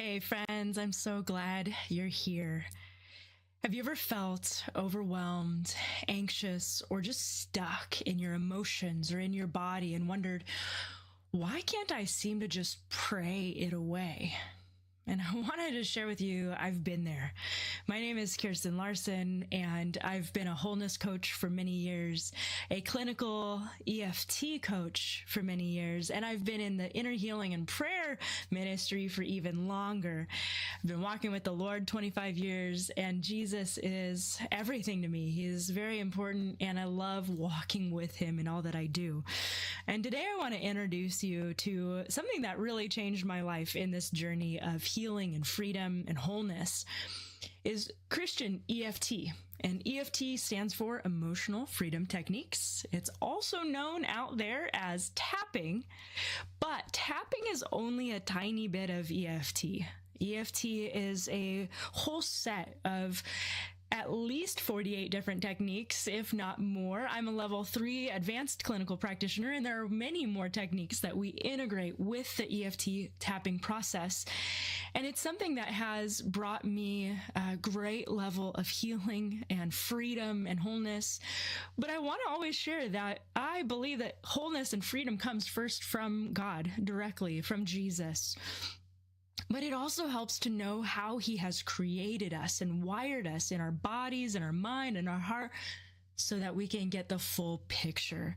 Hey friends, I'm so glad you're here. Have you ever felt overwhelmed, anxious, or just stuck in your emotions or in your body and wondered, why can't I seem to just pray it away? And I wanted to share with you, I've been there. My name is Kirsten Larson, and I've been a wholeness coach for many years, a clinical EFT coach for many years, and I've been in the inner healing and prayer ministry for even longer. I've been walking with the Lord 25 years, and Jesus is everything to me. He is very important, and I love walking with him in all that I do. And today I want to introduce you to something that really changed my life in this journey of healing and freedom and wholeness is Christian EFT. And EFT stands for Emotional Freedom Techniques. It's also known out there as tapping, but tapping is only a tiny bit of EFT. EFT is a whole set of at least 48 different techniques, if not more. I'm a level 3 advanced clinical practitioner, and there are many more techniques that we integrate with the EFT tapping process. And it's something that has brought me a great level of healing and freedom and wholeness. But I want to always share that I believe that wholeness and freedom comes first from God, directly from Jesus. But it also helps to know how he has created us and wired us in our bodies and our mind and our heart so that we can get the full picture.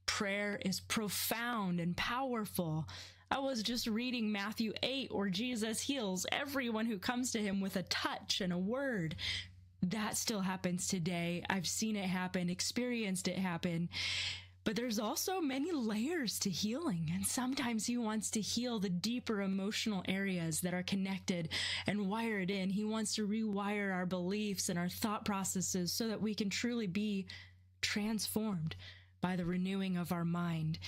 Prayer is profound and powerful. I was just reading Matthew 8, where Jesus heals everyone who comes to him with a touch and a word. That still happens today. I've seen it happen, experienced it happen. But there's also many layers to healing, and sometimes he wants to heal the deeper emotional areas that are connected and wired in. He wants to rewire our beliefs and our thought processes so that we can truly be transformed by the renewing of our mind.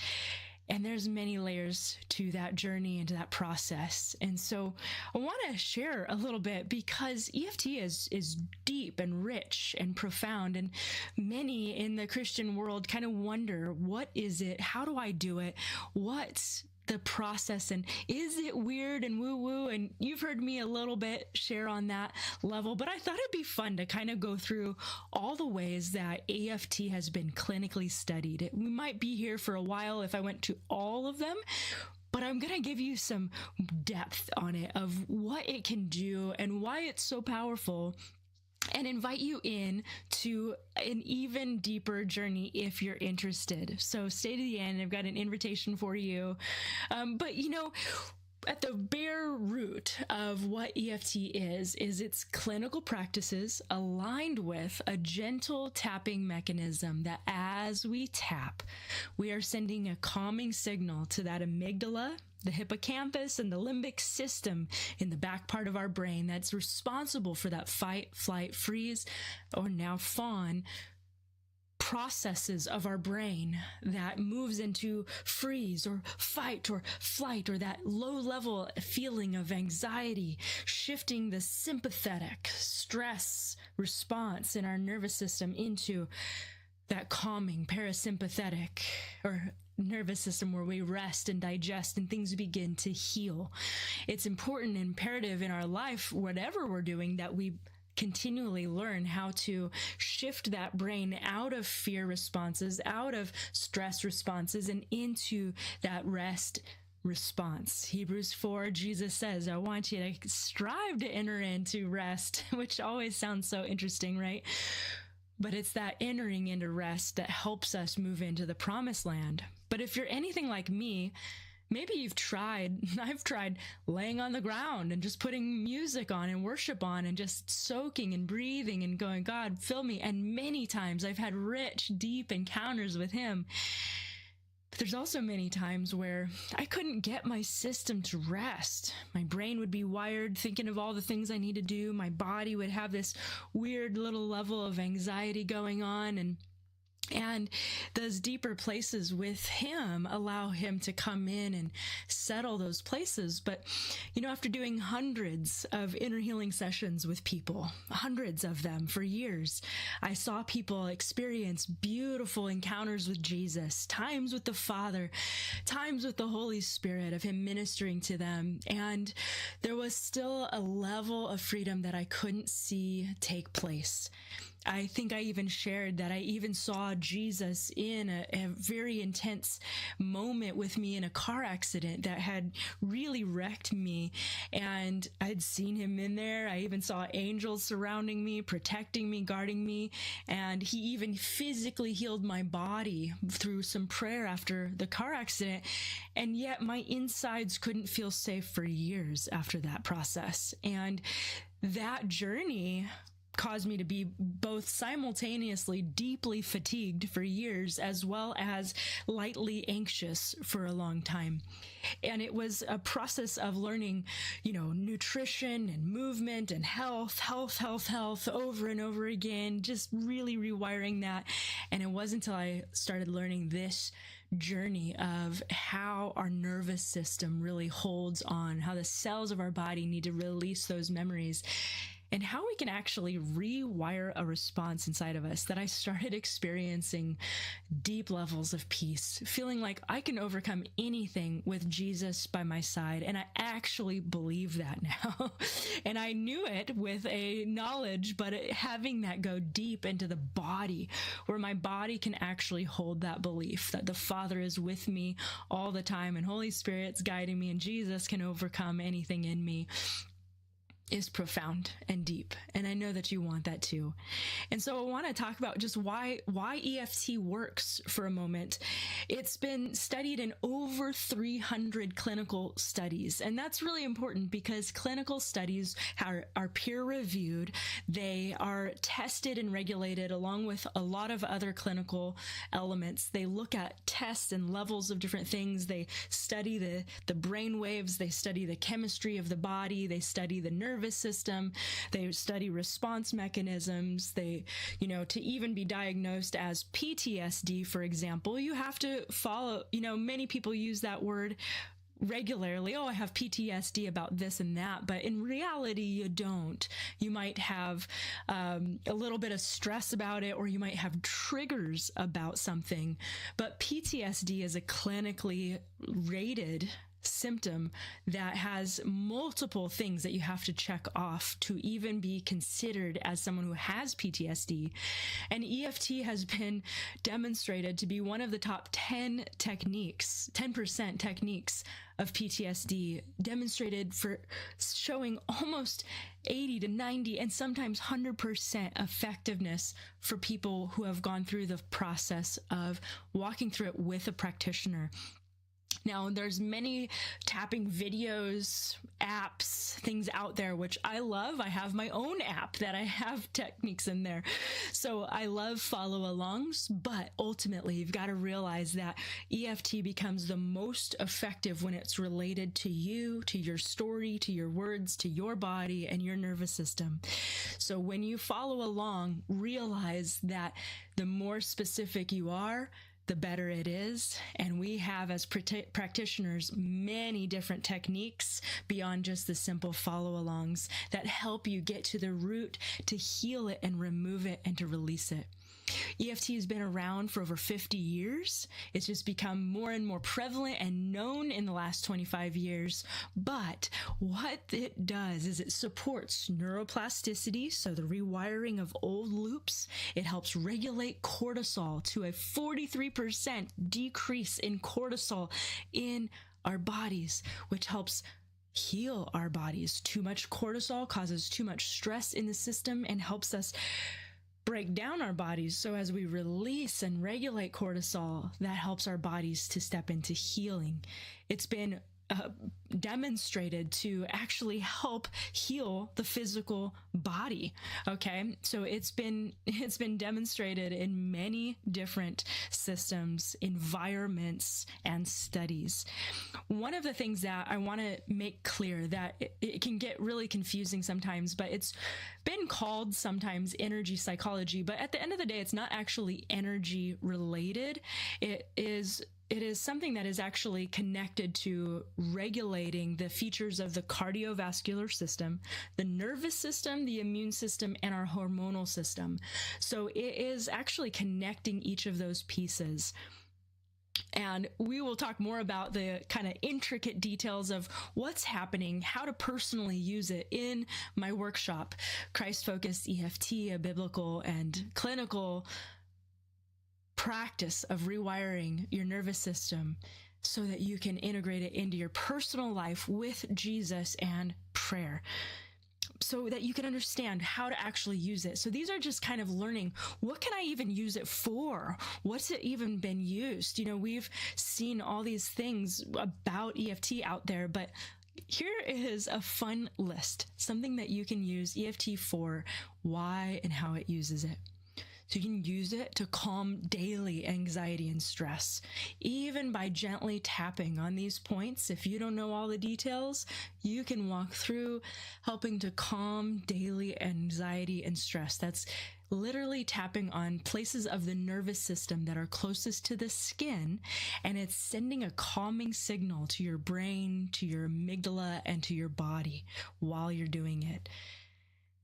And there's many layers to that journey and to that process. And so I want to share a little bit because EFT is deep and rich and profound. And many in the Christian world kind of wonder, what is it? How do I do it? What's the process? And is it weird and woo-woo? And you've heard me a little bit share on that level, but I thought it'd be fun to kind of go through all the ways that EFT has been clinically studied. We might be here for a while if I went to all of them, but I'm going to give you some depth on it of what it can do and why it's so powerful, and invite you in to an even deeper journey if you're interested. So stay to the end. I've got an invitation for you. But at the bare root of what EFT is its clinical practices aligned with a gentle tapping mechanism that as we tap, we are sending a calming signal to that amygdala, the hippocampus, and the limbic system in the back part of our brain that's responsible for that fight, flight, freeze, or now fawn processes of our brain that moves into freeze or fight or flight, or that low level feeling of anxiety, shifting the sympathetic stress response in our nervous system into that calming parasympathetic or nervous system where we rest and digest and things begin to heal. It's important and imperative in our life, whatever we're doing, that we continually learn how to shift that brain out of fear responses, out of stress responses, and into that rest response. Hebrews 4, Jesus says, I want you to strive to enter into rest, which always sounds so interesting, right? But it's that entering into rest that helps us move into the promised land. But if you're anything like me, maybe I've tried laying on the ground and just putting music on and worship on and just soaking and breathing and going, God, fill me. And many times I've had rich, deep encounters with him. But there's also many times where I couldn't get my system to rest. My brain would be wired thinking of all the things I need to do. My body would have this weird little level of anxiety going on, and And those deeper places with him allow him to come in and settle those places. But, after doing hundreds of inner healing sessions with people, hundreds of them for years, I saw people experience beautiful encounters with Jesus, times with the Father, times with the Holy Spirit, of him ministering to them. And there was still a level of freedom that I couldn't see take place. I think I even shared that I even saw Jesus in a very intense moment with me in a car accident that had really wrecked me. And I'd seen him in there. I even saw angels surrounding me, protecting me, guarding me. And he even physically healed my body through some prayer after the car accident. And yet my insides couldn't feel safe for years after that process. And that journey caused me to be both simultaneously deeply fatigued for years, as well as lightly anxious for a long time. And it was a process of learning, nutrition and movement and health over and over again, just really rewiring that. And it wasn't until I started learning this journey of how our nervous system really holds on, how the cells of our body need to release those memories, and how we can actually rewire a response inside of us, that I started experiencing deep levels of peace, feeling like I can overcome anything with Jesus by my side. And I actually believe that now. And I knew it with a knowledge, but having that go deep into the body, where my body can actually hold that belief that the Father is with me all the time and Holy Spirit's guiding me and Jesus can overcome anything in me, is profound and deep. And I know that you want that too. And so I want to talk about just why EFT works for a moment. It's been studied in over 300 clinical studies. And that's really important because clinical studies are peer reviewed. They are tested and regulated along with a lot of other clinical elements. They look at tests and levels of different things. They study the brain waves. They study the chemistry of the body. They study the nervous system. They study response mechanisms. They, to even be diagnosed as PTSD, for example, you have to follow, many people use that word regularly. Oh, I have PTSD about this and that. But in reality, you don't. You might have a little bit of stress about it, or you might have triggers about something. But PTSD is a clinically rated symptom that has multiple things that you have to check off to even be considered as someone who has PTSD. And EFT has been demonstrated to be one of the top 10% techniques of PTSD, demonstrated for showing almost 80 to 90 and sometimes 100% effectiveness for people who have gone through the process of walking through it with a practitioner. Now, there's many tapping videos, apps, things out there, which I love. I have my own app that I have techniques in there. So I love follow-alongs, but ultimately you've got to realize that EFT becomes the most effective when it's related to you, to your story, to your words, to your body and your nervous system. So when you follow along, realize that the more specific you are, the better it is. And we have, as practitioners, many different techniques beyond just the simple follow-alongs that help you get to the root, to heal it and remove it and to release it. EFT has been around for over 50 years. It's just become more and more prevalent and known in the last 25 years. But what it does is it supports neuroplasticity, so the rewiring of old loops. It helps regulate cortisol to a 43% decrease in cortisol in our bodies, which helps heal our bodies. Too much cortisol causes too much stress in the system and helps us break down our bodies. So as we release and regulate cortisol, that helps our bodies to step into healing. It's been demonstrated to actually help heal the physical body. Okay. So it's been demonstrated in many different systems, environments, and studies. One of the things that I want to make clear that it can get really confusing sometimes, but it's been called sometimes energy psychology, but at the end of the day, it's not actually energy related. It is something that is actually connected to regulating the features of the cardiovascular system, the nervous system, the immune system, and our hormonal system. So it is actually connecting each of those pieces. And we will talk more about the kind of intricate details of what's happening, how to personally use it in my workshop, Christ-Focused EFT, a biblical and clinical practice of rewiring your nervous system so that you can integrate it into your personal life with Jesus and prayer, so that you can understand how to actually use it. So these are just kind of learning, what can I even use it for? What's it even been used? You know, we've seen all these things about EFT out there, but here is a fun list, something that you can use EFT for, why and how it uses it. So you can use it to calm daily anxiety and stress, even by gently tapping on these points. If you don't know all the details, you can walk through helping to calm daily anxiety and stress. That's literally tapping on places of the nervous system that are closest to the skin, and it's sending a calming signal to your brain, to your amygdala, and to your body while you're doing it.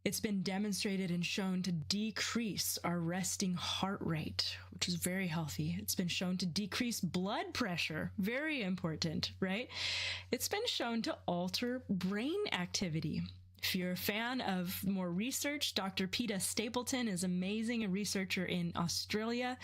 It's been demonstrated and shown to decrease our resting heart rate, which is very healthy. It's been shown to decrease blood pressure, very important, right? It's been shown to alter brain activity. If you're a fan of more research, Dr. Peta Stapleton is amazing, a researcher in Australia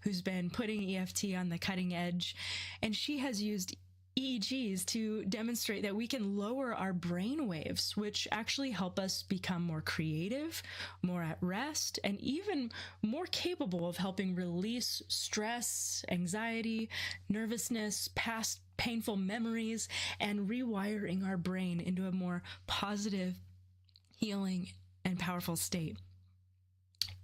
who's been putting EFT on the cutting edge, and she has used EEGs to demonstrate that we can lower our brain waves, which actually help us become more creative, more at rest, and even more capable of helping release stress, anxiety, nervousness, past painful memories, and rewiring our brain into a more positive, healing, and powerful state.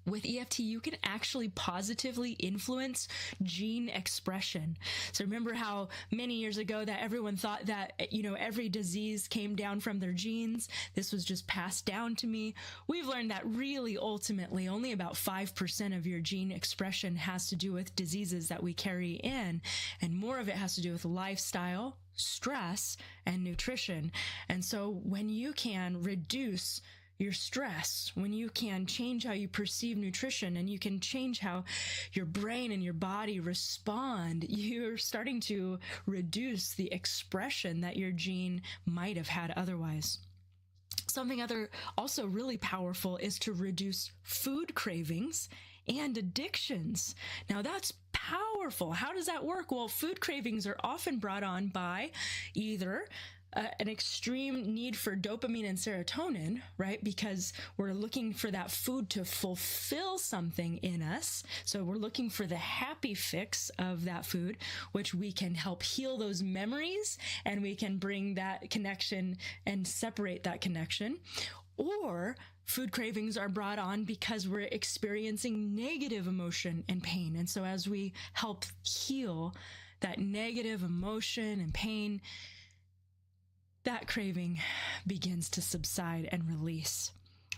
With EFT, you can actually positively influence gene expression. So remember how many years ago that everyone thought that, every disease came down from their genes? This was just passed down to me. We've learned that really ultimately only about 5% of your gene expression has to do with diseases that we carry in, and more of it has to do with lifestyle, stress, and nutrition. And so when you can reduce your stress, when you can change how you perceive nutrition, and you can change how your brain and your body respond, you're starting to reduce the expression that your gene might have had otherwise. Something also really powerful is to reduce food cravings and addictions. Now that's powerful. How does that work? Well, food cravings are often brought on by either an extreme need for dopamine and serotonin, right? Because we're looking for that food to fulfill something in us. So we're looking for the happy fix of that food, which we can help heal those memories, and we can bring that connection and separate that connection. Or food cravings are brought on because we're experiencing negative emotion and pain. And so as we help heal that negative emotion and pain, that craving begins to subside and release.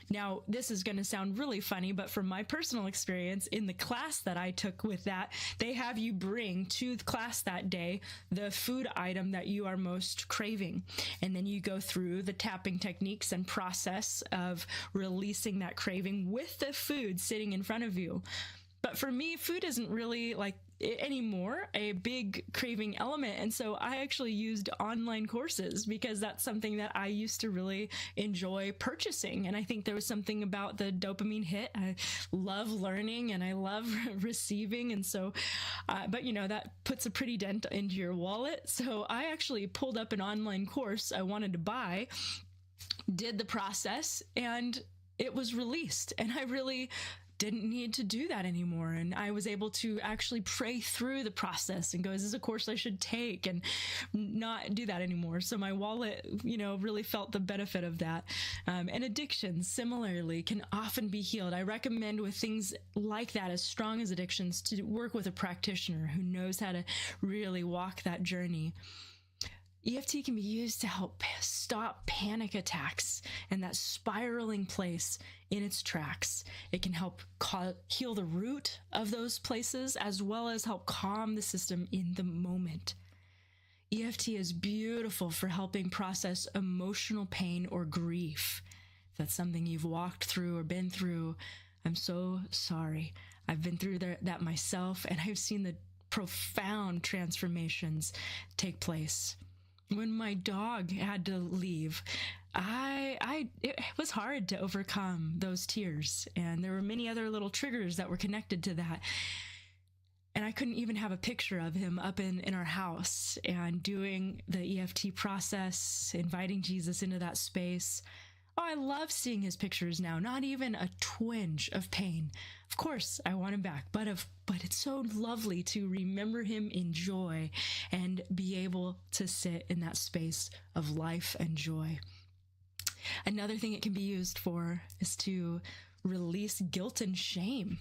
Now, this is going to sound really funny, but from my personal experience in the class that I took with that, they have you bring to the class that day the food item that you are most craving. And then you go through the tapping techniques and process of releasing that craving with the food sitting in front of you. But for me, food isn't really anymore a big craving element. And so I actually used online courses because that's something that I used to really enjoy purchasing. And I think there was something about the dopamine hit. I love learning and I love receiving. And so, but that puts a pretty dent into your wallet. So I actually pulled up an online course I wanted to buy, did the process, and it was released. And I really didn't need to do that anymore. And I was able to actually pray through the process and go, is this a course I should take, and not do that anymore. So my wallet, really felt the benefit of that. And addictions similarly can often be healed. I recommend with things like that, as strong as addictions, to work with a practitioner who knows how to really walk that journey. EFT can be used to help stop panic attacks and that spiraling place in its tracks. It can help heal the root of those places, as well as help calm the system in the moment. EFT is beautiful for helping process emotional pain or grief. If that's something you've walked through or been through, I'm so sorry. I've been through that myself, and I've seen the profound transformations take place. When my dog had to leave, it was hard to overcome those tears. And there were many other little triggers that were connected to that. And I couldn't even have a picture of him up in our house. And doing the EFT process, inviting Jesus into that space. Oh, I love seeing his pictures now. Not even a twinge of pain. Of course, I want him back, but it's so lovely to remember him in joy and be able to sit in that space of life and joy. Another thing it can be used for is to release guilt and shame.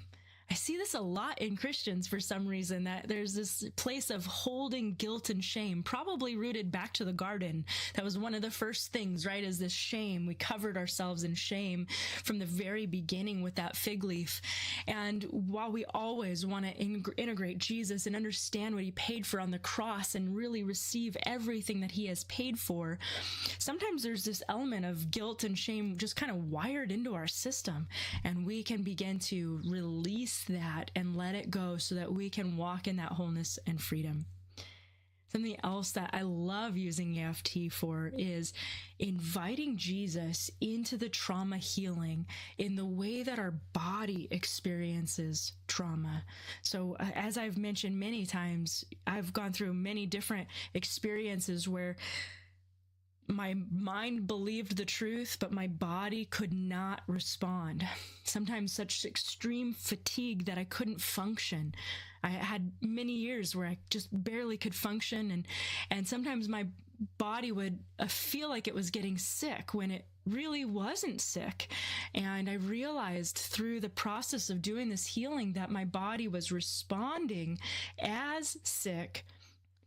I see this a lot in Christians for some reason, that there's this place of holding guilt and shame, probably rooted back to the garden. That was one of the first things, right? Is this shame. We covered ourselves in shame from the very beginning with that fig leaf. And while we always want to integrate Jesus and understand what he paid for on the cross and really receive everything that he has paid for, sometimes there's this element of guilt and shame just kind of wired into our system. And we can begin to release that and let it go so that we can walk in that wholeness and freedom. Something else that I love using EFT for is inviting Jesus into the trauma healing in the way that our body experiences trauma. So as I've mentioned many times, I've gone through many different experiences where my mind believed the truth, but my body could not respond. Sometimes such extreme fatigue that I couldn't function. I had many years where I just barely could function. And sometimes my body would feel like it was getting sick when it really wasn't sick. And I realized through the process of doing this healing that my body was responding as sick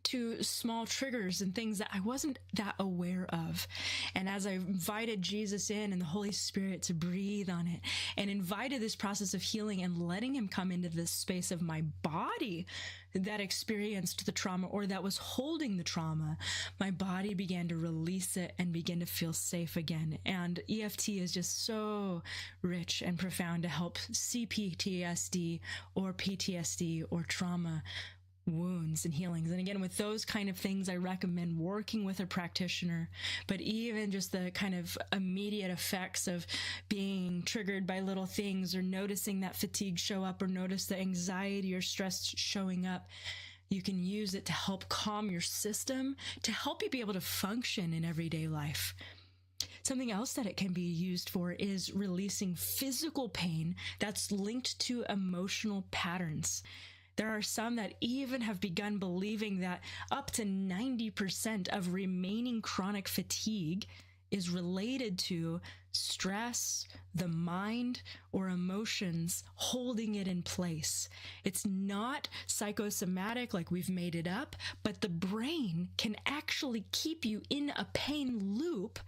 to small triggers and things that I wasn't that aware of. And as I invited Jesus in and the Holy Spirit to breathe on it and invited this process of healing and letting him come into this space of my body that experienced the trauma or that was holding the trauma, my body began to release it and begin to feel safe again. And EFT is just so rich and profound to help CPTSD or PTSD or trauma wounds and healings. And again, with those kind of things, I recommend working with a practitioner. But even just the kind of immediate effects of being triggered by little things or noticing that fatigue show up or notice the anxiety or stress showing up, you can use it to help calm your system, to help you be able to function in everyday life. Something else that it can be used for is releasing physical pain that's linked to emotional patterns. There are some that even have begun believing that up to 90% of remaining chronic fatigue is related to stress, the mind, or emotions holding it in place. It's not psychosomatic like we've made it up, but the brain can actually keep you in a pain loop,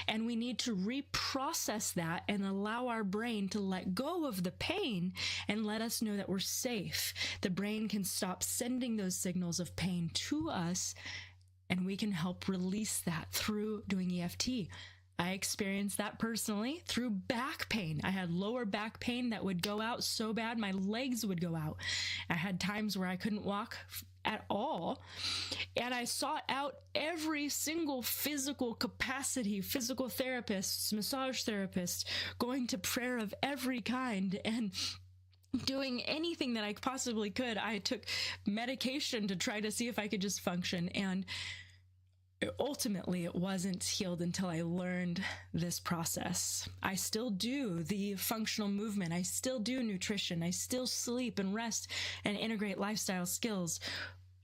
and we need to reprocess that and allow our brain to let go of the pain and let us know that we're safe. The brain can stop sending those signals of pain to us, and we can help release that through doing EFT. I experienced that personally through back pain. I had lower back pain that would go out so bad, my legs would go out. I had times where I couldn't walk at all. And I sought out every single physical capacity, physical therapists, massage therapists, going to prayer of every kind, and doing anything that I possibly could. I took medication to try to see if I could just function. And ultimately, it wasn't healed until I learned this process. I still do the functional movement. I still do nutrition. I still sleep and rest and integrate lifestyle skills.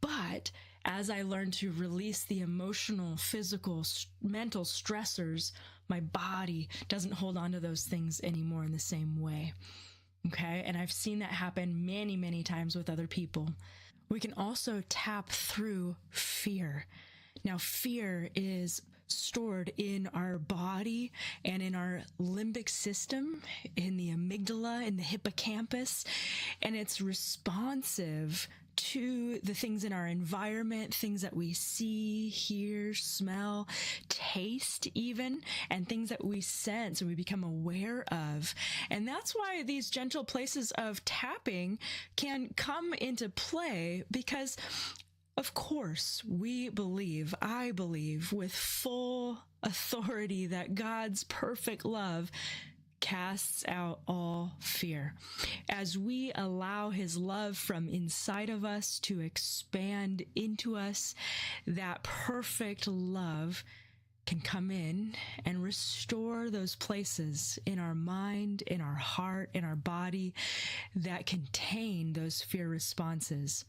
But as I learned to release the emotional, physical, mental stressors, my body doesn't hold on to those things anymore in the same way. Okay. And I've seen that happen many, many times with other people. We can also tap through fear. Now, fear is stored in our body and in our limbic system, in the amygdala, in the hippocampus, and it's responsive to the things in our environment, things that we see, hear, smell, taste even, and things that we sense and we become aware of. And that's why these gentle places of tapping can come into play, because of course, I believe with full authority that God's perfect love casts out all fear. As we allow his love from inside of us to expand into us, that perfect love can come in and restore those places in our mind, in our heart, in our body that contain those fear responses.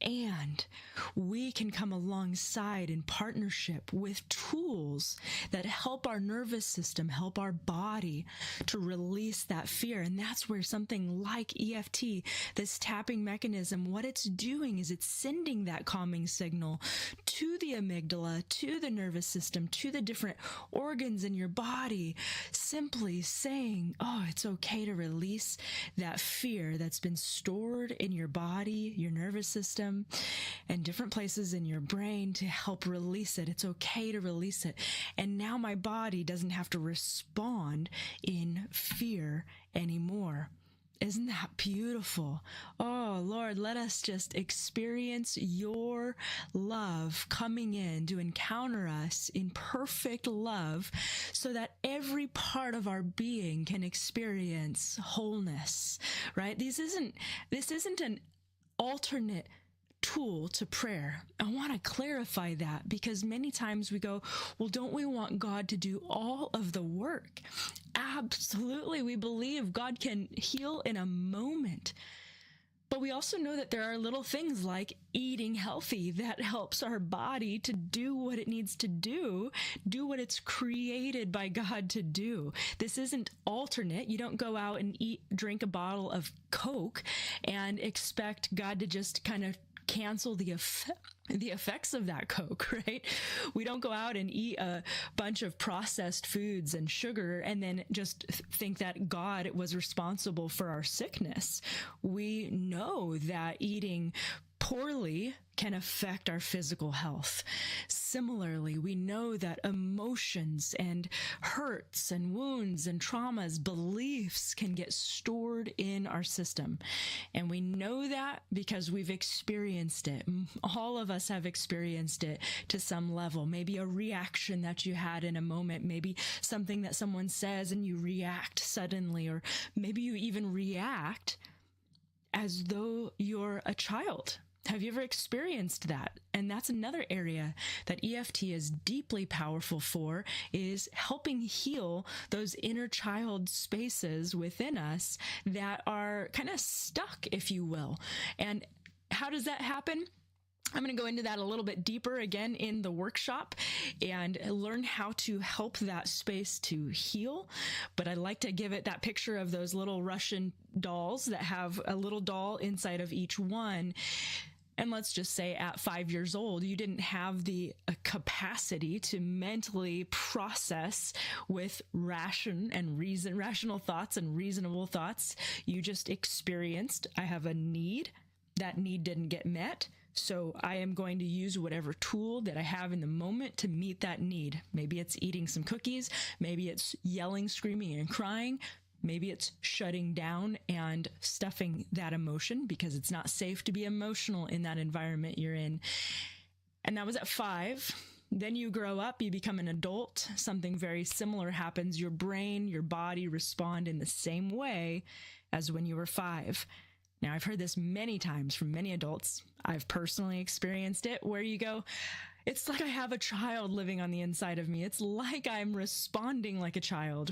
And we can come alongside in partnership with tools that help our nervous system, help our body to release that fear. And that's where something like EFT, this tapping mechanism, what it's doing is it's sending that calming signal to the amygdala, to the nervous system, to the different organs in your body, simply saying, oh, it's okay to release that fear that's been stored in your body, your nervous system, and different places in your brain to help release it. It's okay to release it. And now my body doesn't have to respond in fear anymore. Isn't that beautiful? Oh, Lord, let us just experience your love coming in to encounter us in perfect love so that every part of our being can experience wholeness, right? This isn't an alternate tool to prayer. I want to clarify that, because many times we go, well, don't we want God to do all of the work? Absolutely. We believe God can heal in a moment. But we also know that there are little things like eating healthy that helps our body to do what it needs to do what it's created by God to do. This isn't alternate. You don't go out and drink a bottle of Coke and expect God to just kind of cancel the effects of that Coke, right? We don't go out and eat a bunch of processed foods and sugar and then just think that God was responsible for our sickness. We know that eating poorly can affect our physical health. Similarly, we know that emotions and hurts and wounds and traumas, beliefs can get stored in our system. And we know that because we've experienced it. All of us have experienced it to some level. Maybe a reaction that you had in a moment, maybe something that someone says and you react suddenly, or maybe you even react as though you're a child. Have you ever experienced that? And that's another area that EFT is deeply powerful for, is helping heal those inner child spaces within us that are kind of stuck, if you will. And how does that happen? I'm going to go into that a little bit deeper again in the workshop and learn how to help that space to heal. But I like to give it that picture of those little Russian dolls that have a little doll inside of each one. And let's just say at 5 years old, you didn't have the capacity to mentally process with rational thoughts and reasonable thoughts. You just experienced, I have a need. That need didn't get met. So I am going to use whatever tool that I have in the moment to meet that need. Maybe it's eating some cookies. Maybe it's yelling, screaming, and crying. Maybe it's shutting down and stuffing that emotion because it's not safe to be emotional in that environment you're in. And that was at 5. Then you grow up, you become an adult. Something very similar happens. Your brain, your body respond in the same way as when you were 5. Now, I've heard this many times from many adults. I've personally experienced it where you go, it's like I have a child living on the inside of me. It's like I'm responding like a child.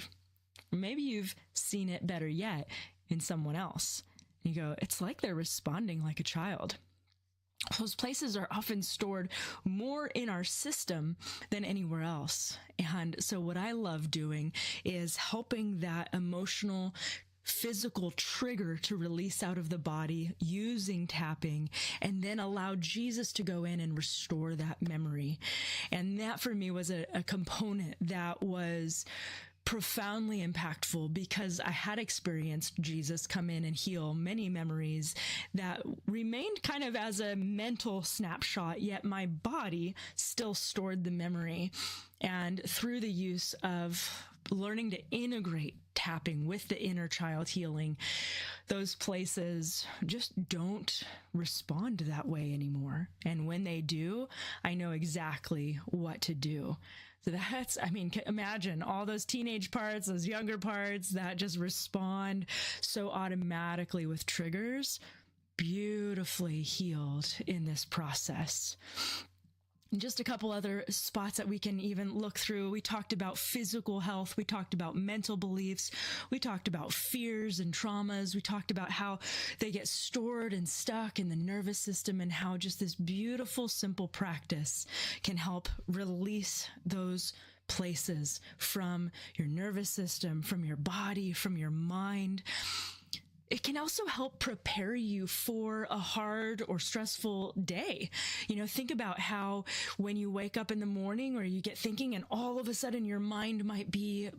Maybe you've seen it better yet in someone else. You go, it's like they're responding like a child. Those places are often stored more in our system than anywhere else. And so what I love doing is helping that emotional, physical trigger to release out of the body using tapping, and then allow Jesus to go in and restore that memory. And that for me was a component that was profoundly impactful, because I had experienced Jesus come in and heal many memories that remained kind of as a mental snapshot, yet my body still stored the memory. And through the use of learning to integrate tapping with the inner child healing, those places just don't respond that way anymore. And when they do, I know exactly what to do. So that's, I mean, imagine all those teenage parts, those younger parts that just respond so automatically with triggers, beautifully healed in this process. And just a couple other spots that we can even look through. We talked about physical health. We talked about mental beliefs. We talked about fears and traumas. We talked about how they get stored and stuck in the nervous system, and how just this beautiful, simple practice can help release those places from your nervous system, from your body, from your mind. It can also help prepare you for a hard or stressful day. You know, think about how when you wake up in the morning or you get thinking, and all of a sudden your mind might be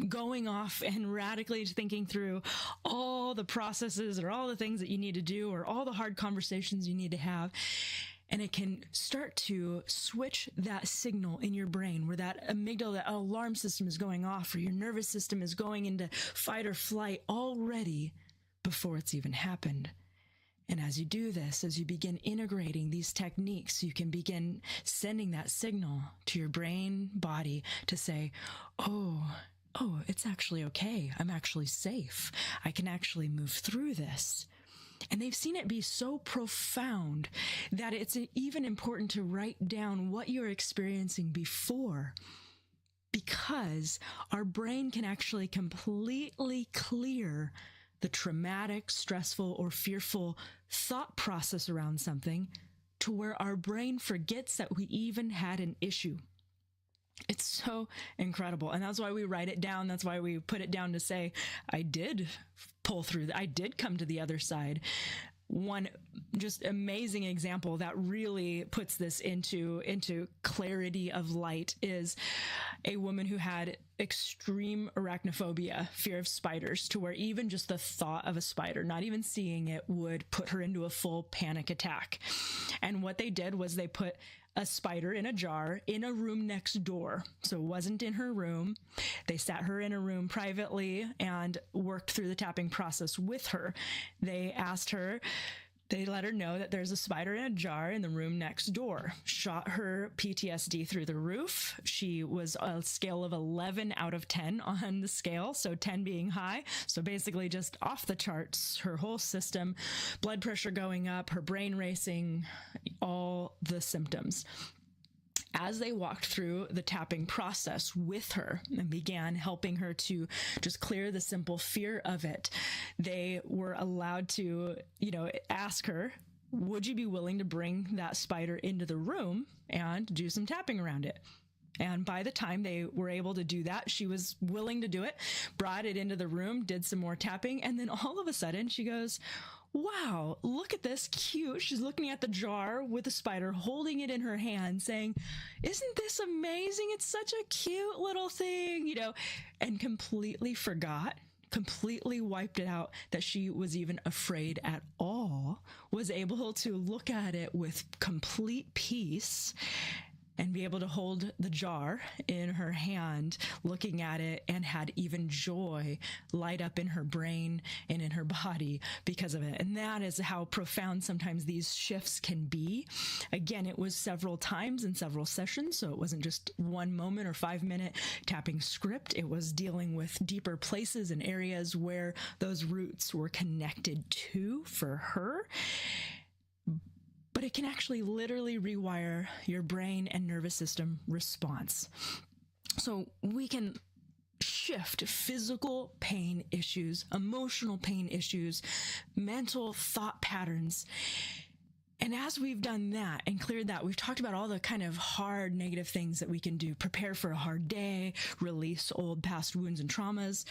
going off and radically thinking through all the processes or all the things that you need to do or all the hard conversations you need to have. And it can start to switch that signal in your brain where that amygdala, that alarm system is going off, or your nervous system is going into fight or flight already before it's even happened. And as you do this, as you begin integrating these techniques, you can begin sending that signal to your brain, body to say, oh, it's actually okay. I'm actually safe. I can actually move through this. And they've seen it be so profound that it's even important to write down what you're experiencing before, because our brain can actually completely clear the traumatic, stressful, or fearful thought process around something to where our brain forgets that we even had an issue. It's so incredible. And that's why we write it down. That's why we put it down to say, I did pull through. I did come to the other side. One just amazing example that really puts this into clarity of light is a woman who had extreme arachnophobia, fear of spiders, to where even just the thought of a spider, not even seeing it, would put her into a full panic attack. And what they did was they put a spider in a jar in a room next door. So it wasn't in her room. They sat her in a room privately and worked through the tapping process with her. They let her know that there's a spider in a jar in the room next door. Shot her PTSD through the roof. She was a scale of 11 out of 10 on the scale, so 10 being high. So basically just off the charts, her whole system, blood pressure going up, her brain racing, all the symptoms. As they walked through the tapping process with her and began helping her to just clear the simple fear of it, they were allowed to, ask her, would you be willing to bring that spider into the room and do some tapping around it? And by the time they were able to do that, she was willing to do it, brought it into the room, did some more tapping. And then all of a sudden she goes, wow, look at this cute. She's looking at the jar with the spider, holding it in her hand, saying, isn't this amazing? It's such a cute little thing, and completely wiped it out that she was even afraid at all, was able to look at it with complete peace. and be able to hold the jar in her hand, looking at it, and had even joy light up in her brain and in her body because of it. And that is how profound sometimes these shifts can be. Again, it was several times in several sessions, so it wasn't just 1 moment or 5-minute tapping script. It was dealing with deeper places and areas where those roots were connected to for her. But it can actually literally rewire your brain and nervous system response. So we can shift physical pain issues, emotional pain issues, mental thought patterns. And as we've done that and cleared that, we've talked about all the kind of hard negative things that we can do. Prepare for a hard day, release old past wounds and traumas.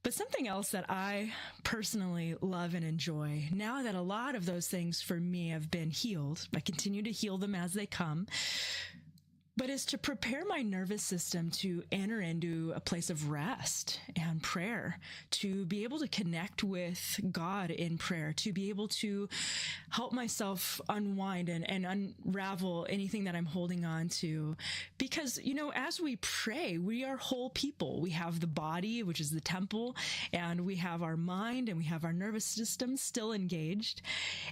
But something else that I personally love and enjoy, now that a lot of those things for me have been healed, I continue to heal them as they come, but is to prepare my nervous system to enter into a place of rest and prayer, to be able to connect with God in prayer, to be able to help myself unwind and unravel anything that I'm holding on to. Because, as we pray, we are whole people. We have the body, which is the temple, and we have our mind and we have our nervous system still engaged.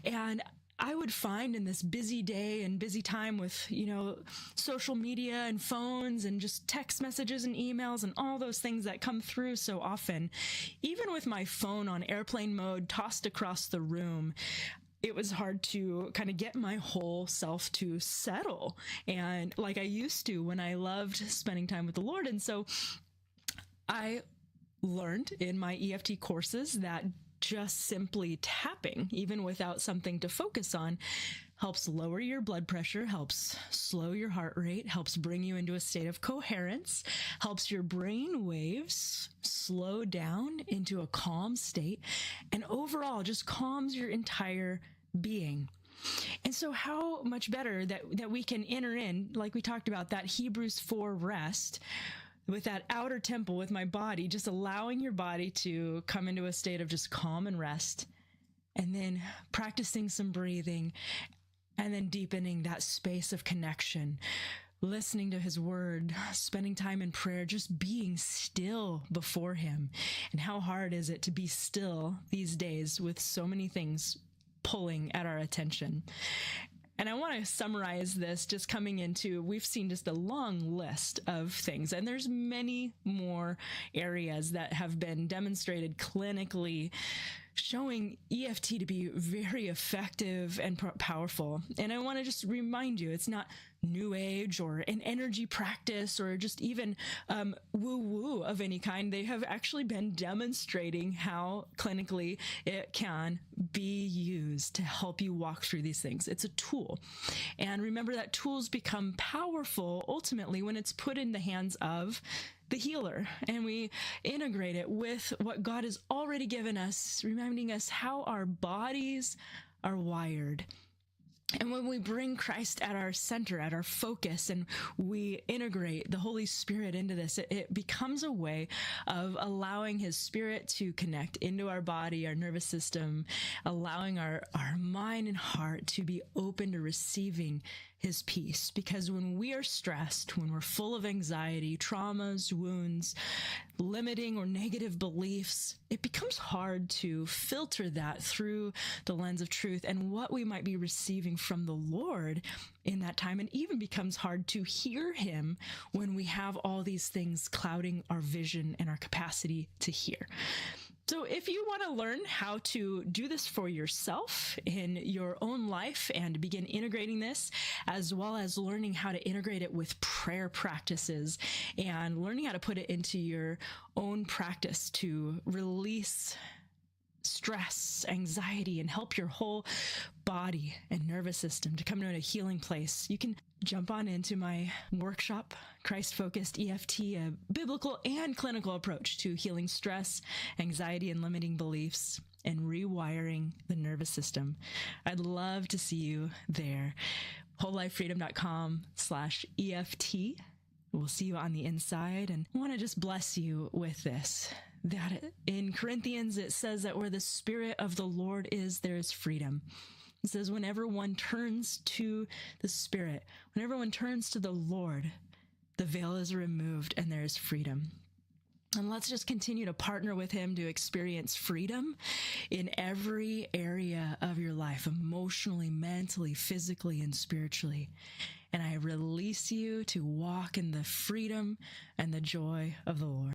And I would find in this busy day and busy time with, social media and phones and just text messages and emails and all those things that come through so often, even with my phone on airplane mode tossed across the room, it was hard to kind of get my whole self to settle. And like I used to when I loved spending time with the Lord. And so I learned in my EFT courses that just simply tapping, even without something to focus on, helps lower your blood pressure, helps slow your heart rate, helps bring you into a state of coherence, helps your brain waves slow down into a calm state, and overall just calms your entire being. And so how much better that we can enter in, like we talked about, that Hebrews 4 rest, with that outer temple, with my body, just allowing your body to come into a state of just calm and rest, and then practicing some breathing, and then deepening that space of connection, listening to his word, spending time in prayer, just being still before him. And how hard is it to be still these days with so many things pulling at our attention? And I want to summarize this just coming into, we've seen just a long list of things, and there's many more areas that have been demonstrated clinically showing EFT to be very effective and powerful. And I want to just remind you, it's not new age or an energy practice or just even woo-woo of any kind. They have actually been demonstrating how clinically it can be used to help you walk through these things. It's a tool. And remember that tools become powerful ultimately when it's put in the hands of the healer, and we integrate it with what God has already given us, reminding us how our bodies are wired. And when we bring Christ at our center, at our focus, and we integrate the Holy Spirit into this, it becomes a way of allowing his spirit to connect into our body, our nervous system, allowing our mind and heart to be open to receiving his peace. Because when we are stressed, when we're full of anxiety, traumas, wounds, limiting or negative beliefs, it becomes hard to filter that through the lens of truth and what we might be receiving from the Lord in that time. And even becomes hard to hear him when we have all these things clouding our vision and our capacity to hear. So if you want to learn how to do this for yourself in your own life and begin integrating this, as well as learning how to integrate it with prayer practices and learning how to put it into your own practice to release stress, anxiety, and help your whole body and nervous system to come to a healing place, you can jump on into my workshop, Christ-Focused EFT, a biblical and clinical approach to healing stress, anxiety, and limiting beliefs, and rewiring the nervous system. I'd love to see you there. WholeLifeFreedom.com/EFT. We'll see you on the inside, and I want to just bless you with this. That in Corinthians, it says that where the Spirit of the Lord is, there is freedom. It says, whenever one turns to the Spirit, whenever one turns to the Lord, the veil is removed and there is freedom. And let's just continue to partner with him to experience freedom in every area of your life, emotionally, mentally, physically, and spiritually. And I release you to walk in the freedom and the joy of the Lord.